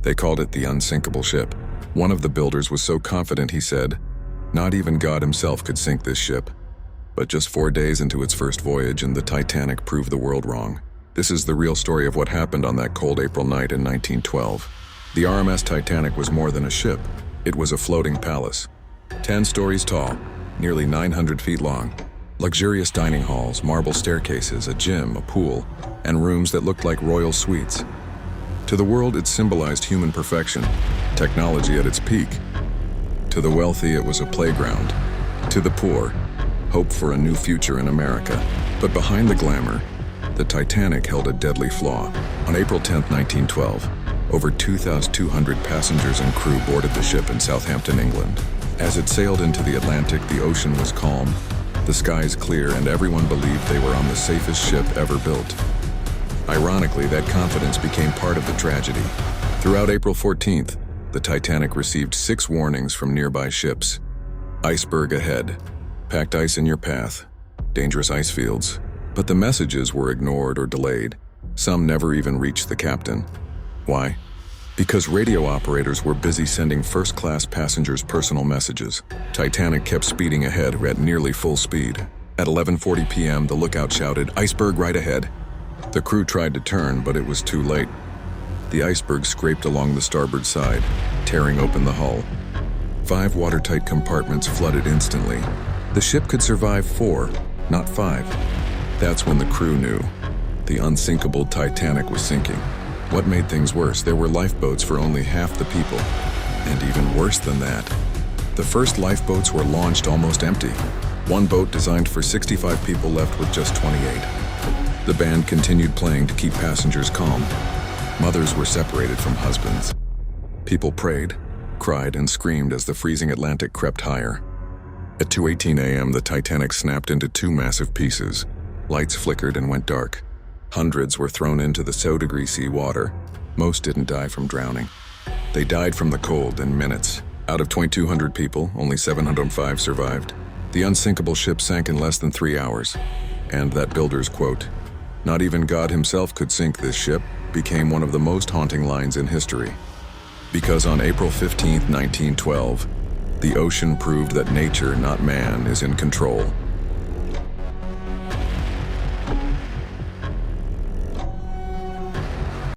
They called it the Unsinkable ship. One of the builders was so confident he said, "Not even God himself could sink this ship." But just 4 days into its first voyage, and the Titanic proved the world wrong. This is the real story of what happened on that cold April night in 1912. The RMS Titanic was more than a ship. It was a floating palace. 10 stories tall, nearly 900 feet long. Luxurious dining halls, marble staircases, a gym, a pool, and rooms that looked like royal suites. To the world, it symbolized human perfection, technology at its peak. To the wealthy, it was a playground. To the poor, hope for a new future in America. But behind the glamour, the Titanic held a deadly flaw. On April 10, 1912, over 2,200 passengers and crew boarded the ship in Southampton, England. As it sailed into the Atlantic, the ocean was calm, the skies clear, and everyone believed they were on the safest ship ever built. Ironically, that confidence became part of the tragedy. Throughout April 14th, the Titanic received 6 warnings from nearby ships. Iceberg ahead, packed ice in your path, dangerous ice fields. But the messages were ignored or delayed. Some never even reached the captain. Why? Because radio operators were busy sending first-class passengers personal messages. Titanic kept speeding ahead at nearly full speed. At 11:40 p.m., the lookout shouted, "Iceberg right ahead." The crew tried to turn, but it was too late. The iceberg scraped along the starboard side, tearing open the hull. 5 watertight compartments flooded instantly. The ship could survive 4, not 5. That's when the crew knew. The unsinkable Titanic was sinking. What made things worse, there were lifeboats for only half the people. And even worse than that, the first lifeboats were launched almost empty. One boat designed for 65 people left with just 28. The band continued playing to keep passengers calm. Mothers were separated from husbands. People prayed, cried, and screamed as the freezing Atlantic crept higher. At 2:18 a.m., the Titanic snapped into 2 massive pieces. Lights flickered and went dark. Hundreds were thrown into the so-degree sea water. Most didn't die from drowning. They died from the cold in minutes. Out of 2,200 people, only 705 survived. The unsinkable ship sank in less than 3 hours. And that builder's quote, "Not even God himself could sink this ship," became one of the most haunting lines in history. Because on April 15, 1912, the ocean proved that nature, not man, is in control.